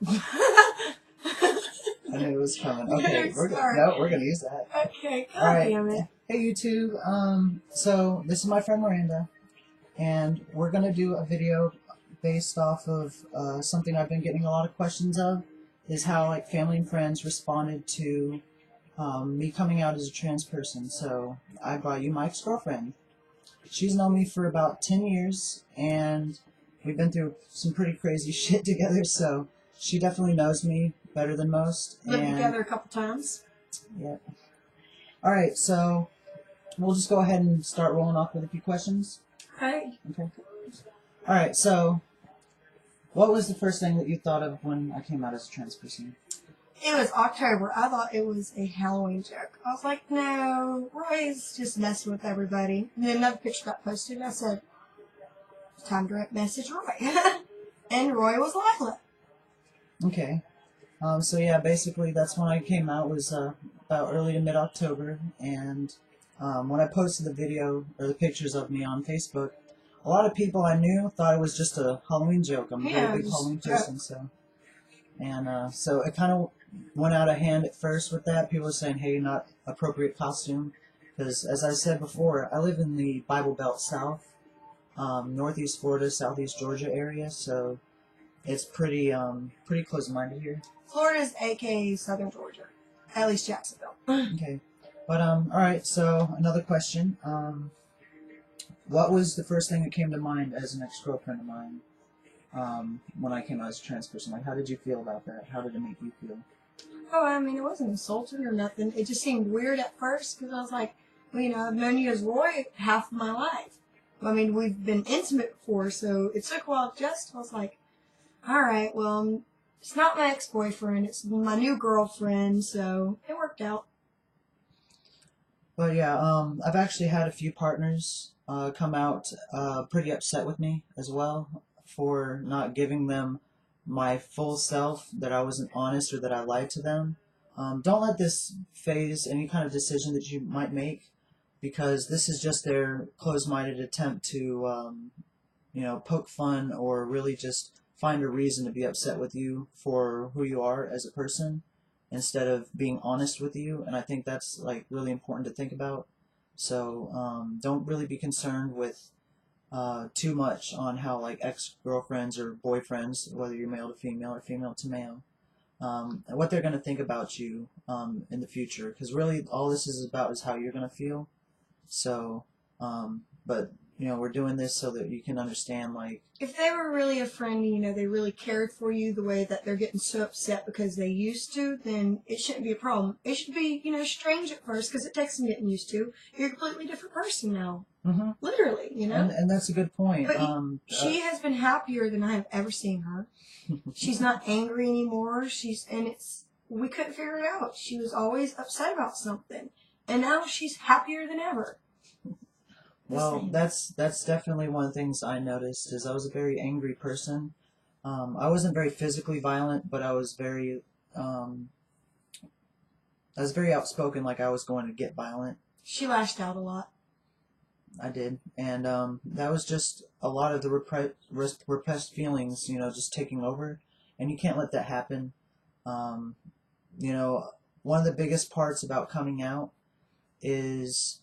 I knew it was coming. Okay, we're gonna use that. Okay, all right. damn it. Hey YouTube. So this is my friend Miranda, and we're gonna do a video based off of something I've been getting a lot of questions of, is how like family and friends responded to me coming out as a trans person. So I brought you my ex-girlfriend. She's known me for about 10 years, and we've been through some pretty crazy shit together, so she definitely knows me better than most. Lived together a couple times. Yep. Alright, so we'll just go ahead and start rolling off with a few questions. Okay. Alright, so what was the first thing that you thought of when I came out as a trans person? It was October. I thought it was a Halloween joke. I was like, no, Roy's just messing with everybody. And then another picture got posted, and I said, it's time to message Roy. And Roy was Lila. Okay. So yeah, basically that's when I came out, was about early to mid-October, and when I posted the video, or the pictures of me on Facebook, a lot of people I knew thought it was just a Halloween joke. I'm a very big Halloween person, so. And so it kind of went out of hand at first with that. People were saying, hey, not appropriate costume. Because, as I said before, I live in the Bible Belt South, Northeast Florida, Southeast Georgia area, so it's pretty close-minded here. Florida's a.k.a. Southern Georgia. At least Jacksonville. Okay. But, alright, so another question. What was the first thing that came to mind as an ex-girlfriend of mine? When I came out as a trans person, like, how did you feel about that? How did it make you feel? Oh, I mean, it wasn't insulting or nothing. It just seemed weird at first because I was like, well, you know, I've known you as Roy half of my life. I mean, we've been intimate before, so it took a while to adjust. I was like, all right, well, it's not my ex-boyfriend, it's my new girlfriend, so it worked out. But yeah, I've actually had a few partners come out pretty upset with me as well for not giving them my full self, that I wasn't honest or that I lied to them. Don't let this phase any kind of decision that you might make, because this is just their closed-minded attempt to, you know, poke fun or really just find a reason to be upset with you for who you are as a person, instead of being honest with you. And I think that's like really important to think about. So don't really be concerned with too much on how like ex-girlfriends or boyfriends, whether you're male to female or female to male, and what they're going to think about you in the future, because really all this is about is how you're going to feel. So but you know, we're doing this so that you can understand, like, if they were really a friend, you know, they really cared for you the way that they're getting so upset because they used to, then it shouldn't be a problem. It should be, you know, strange at first because it takes some getting used to. You're a completely different person now. Mm-hmm. Literally, you know? And that's a good point. But she has been happier than I have ever seen her. She's not angry anymore. We couldn't figure it out. She was always upset about something. And now she's happier than ever. Well, that's definitely one of the things I noticed, is I was a very angry person. I wasn't very physically violent, but I was very outspoken, like I was going to get violent. She lashed out a lot. I did, and that was just a lot of the repressed feelings, you know, just taking over, and you can't let that happen. You know, one of the biggest parts about coming out is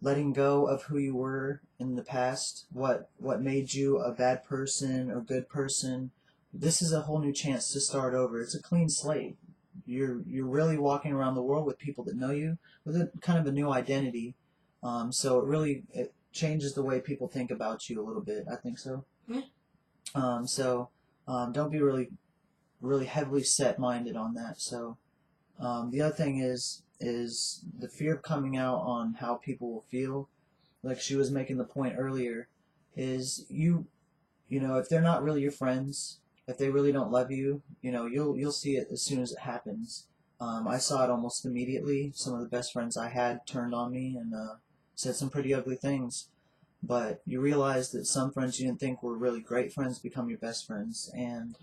letting go of who you were in the past, what made you a bad person or good person. This is a whole new chance to start over. It's a clean slate. You're really walking around the world with people that know you with a kind of a new identity. So it changes the way people think about you a little bit. I think so. Yeah. Don't be really heavily set-minded on that. So the other thing is the fear of coming out on how people will feel. Like she was making the point earlier, is you know, if they're not really your friends, if they really don't love you, you know, you'll see it as soon as it happens. I saw it almost immediately. Some of the best friends I had turned on me and said some pretty ugly things. But you realize that some friends you didn't think were really great friends become your best friends. And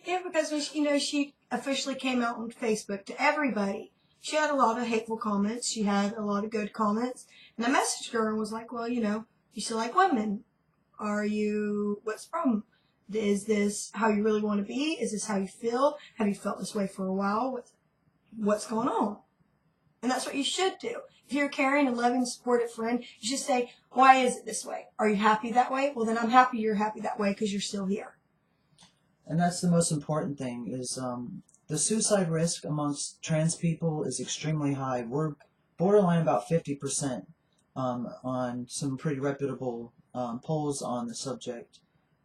yeah, because when she officially came out on Facebook to everybody. She had a lot of hateful comments. She had a lot of good comments. And I messaged her and was like, well, you know, you still like women. What's the problem? Is this how you really want to be? Is this how you feel? Have you felt this way for a while? What's going on? And that's what you should do. If you're a caring and loving, supportive friend, you should say, why is it this way? Are you happy that way? Well, then I'm happy you're happy that way because you're still here. And that's the most important thing is the suicide risk amongst trans people is extremely high. We're borderline about 50% on some pretty reputable polls on the subject.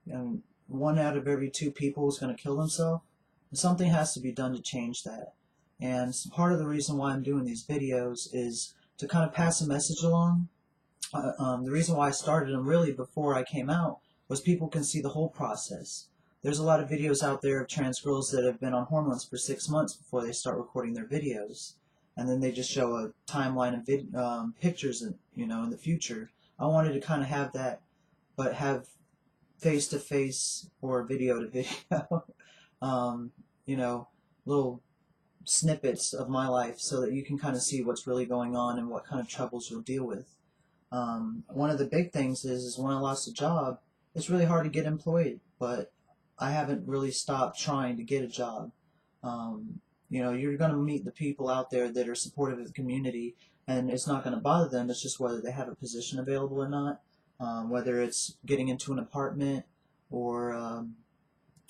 And 1 out of every 2 people is going to kill themselves. And something has to be done to change that. And part of the reason why I'm doing these videos is to kind of pass a message along. The reason why I started them really before I came out was people can see the whole process. There's a lot of videos out there of trans girls that have been on hormones for 6 months before they start recording their videos, and then they just show a timeline of pictures, in the future. I wanted to kind of have that, but have face to face or video to video, little snippets of my life, so that you can kind of see what's really going on and what kind of troubles you'll deal with. One of the big things is when I lost a job, it's really hard to get employed, but I haven't really stopped trying to get a job. You're going to meet the people out there that are supportive of the community, and it's not going to bother them. It's just whether they have a position available or not, whether it's getting into an apartment or,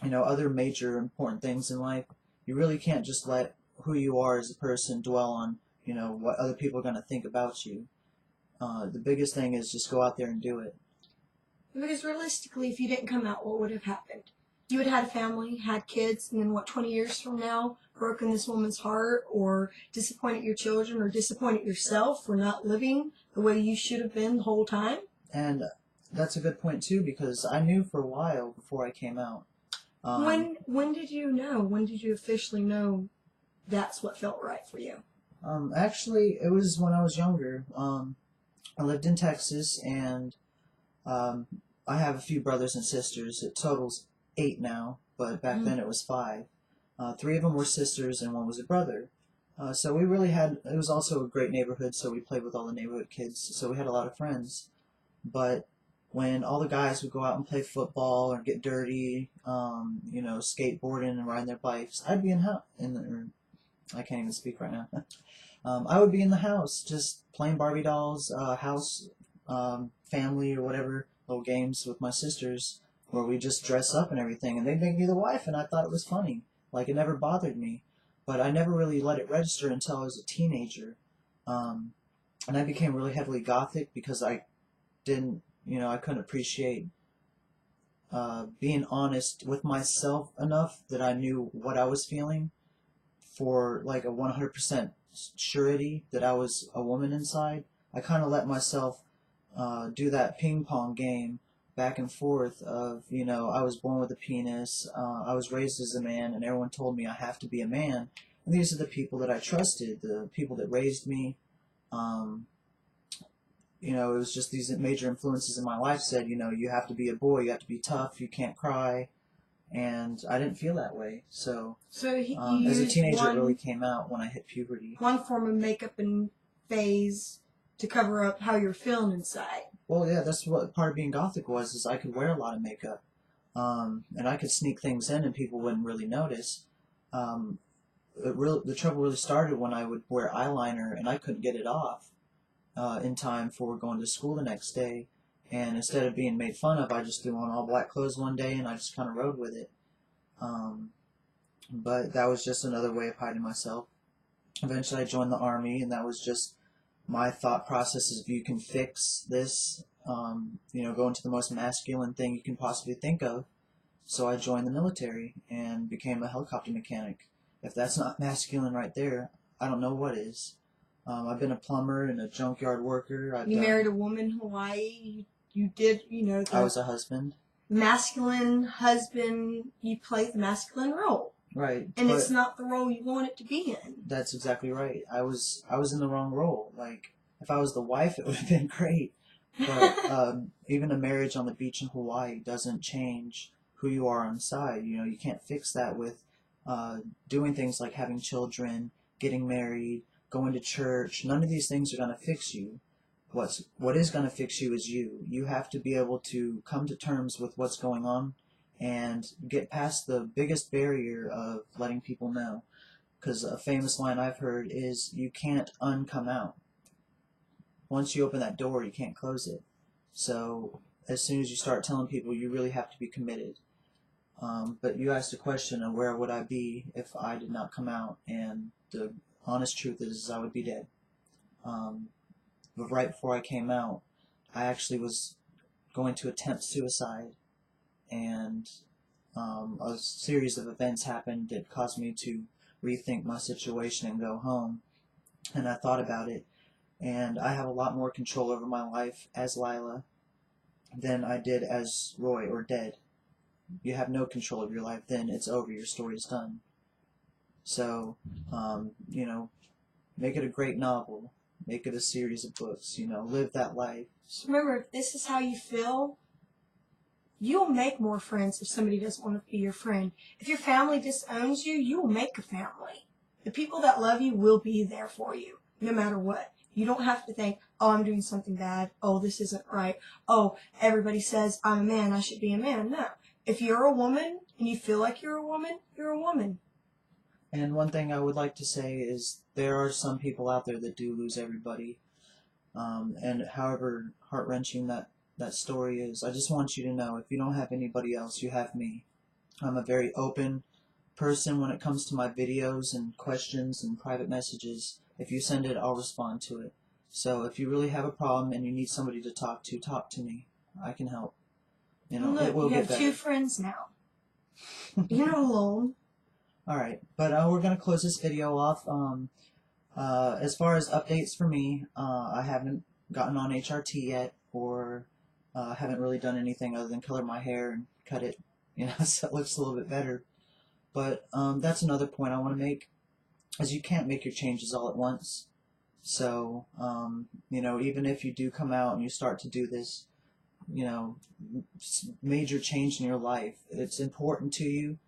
other major important things in life. You really can't just let who you are as a person dwell on, what other people are going to think about you. The biggest thing is just go out there and do it. Because realistically, if you didn't come out, what would have happened? You would have had a family, had kids, and then 20 years from now, broken this woman's heart, or disappointed your children, or disappointed yourself for not living the way you should have been the whole time? And that's a good point, too, because I knew for a while before I came out. When did you know? When did you officially know that's what felt right for you? Actually, it was when I was younger. I lived in Texas, and I have a few brothers and sisters. It totals 8 now, but back then it was 5. 3 of them were sisters, and 1 was a brother. So we really had, it was also a great neighborhood, so we played with all the neighborhood kids, so we had a lot of friends. But when all the guys would go out and play football or get dirty, skateboarding and riding their bikes, I'd be I can't even speak right now. I would be in the house just playing Barbie dolls, house, family or whatever, little games with my sisters where we just dress up and everything, and they'd make me the wife, and I thought it was funny. Like, it never bothered me. But I never really let it register until I was a teenager. And I became really heavily gothic because I couldn't appreciate being honest with myself enough that I knew what I was feeling for like a 100% surety that I was a woman inside. I kind of let myself do that ping pong game back and forth of, I was born with a penis, I was raised as a man, and everyone told me I have to be a man. And these are the people that I trusted, the people that raised me. It was just these major influences in my life said, you have to be a boy, you have to be tough, you can't cry. And I didn't feel that way. So as a teenager, it really came out when I hit puberty. One form of makeup and phase to cover up how you're feeling inside. Well, yeah, that's what part of being gothic was, is I could wear a lot of makeup. And I could sneak things in and people wouldn't really notice. The trouble really started when I would wear eyeliner and I couldn't get it off in time for going to school the next day. And instead of being made fun of, I just threw on all black clothes one day and I just kind of rode with it. But that was just another way of hiding myself. Eventually I joined the Army, and that was just my thought process is if you can fix this, go into the most masculine thing you can possibly think of. So I joined the military and became a helicopter mechanic. If that's not masculine right there, I don't know what is. I've been a plumber and a junkyard worker. You married a woman in Hawaii. You did, I was a husband. Masculine husband. You played the masculine role. Right. And it's not the role you want it to be in. That's exactly right. I was in the wrong role. Like, if I was the wife, it would have been great. But even a marriage on the beach in Hawaii doesn't change who you are inside. You can't fix that with doing things like having children, getting married, going to church. None of these things are going to fix you. What is going to fix you is you. You have to be able to come to terms with what's going on and get past the biggest barrier of letting people know. Because a famous line I've heard is, you can't uncome out. Once you open that door, you can't close it. So as soon as you start telling people, you really have to be committed. But you asked a question of where would I be if I did not come out, and the honest truth is I would be dead. But right before I came out, I actually was going to attempt suicide, and a series of events happened that caused me to rethink my situation and go home. And I thought about it, and I have a lot more control over my life as Lila than I did as Roy or Dead. You have no control of your life, then it's over, your story's done. So, you know, make it a great novel, make it a series of books, you know, live that life. Just remember, if this is how you feel, you'll make more friends if somebody doesn't want to be your friend. If your family disowns you, you will make a family. The people that love you will be there for you, no matter what. You don't have to think, oh, I'm doing something bad. Oh, this isn't right. Oh, everybody says I'm a man, I should be a man. No. If you're a woman and you feel like you're a woman, you're a woman. And one thing I would like to say is there are some people out there that do lose everybody. And however heart-wrenching that story is, I just want you to know, if you don't have anybody else, you have me. I'm a very open person when it comes to my videos and questions and private messages. If you send it, I'll respond to it. So if you really have a problem and you need somebody to talk to me. I can help. You know, Look, it will you get have two better. friends now. You're not alone. Alright, but we're going to close this video off. As far as updates for me, I haven't gotten on HRT yet, or haven't really done anything other than color my hair and cut it, you know, so it looks a little bit better. But that's another point I want to make, is you can't make your changes all at once. So, you know, even if you do come out and you start to do this, you know, major change in your life, it's important to you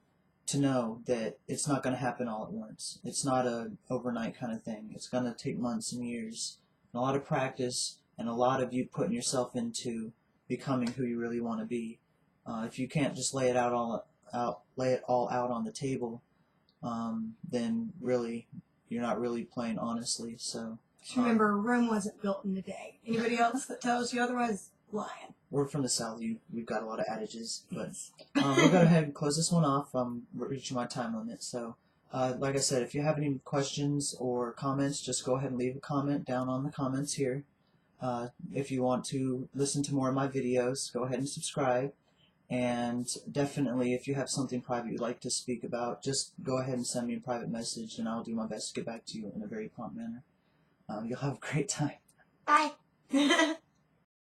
to know that it's not going to happen all at once. It's not a overnight kind of thing. It's going to take months and years, and a lot of practice, and a lot of you putting yourself into becoming who you really want to be. If you can't just lay it all out on the table, then really you're not really playing honestly. So Just remember, Rome wasn't built in a day. Anybody else that tells you otherwise, lying. we're from the South. We've got a lot of adages, but we'll go ahead and close this one off. I'm reaching my time limit, so like I said, if you have any questions or comments, just go ahead and leave a comment down on the comments here. If you want to listen to more of my videos, go ahead and subscribe. And definitely, if you have something private you'd like to speak about, just go ahead and send me a private message, and I'll do my best to get back to you in a very prompt manner. You'll have a great time. Bye.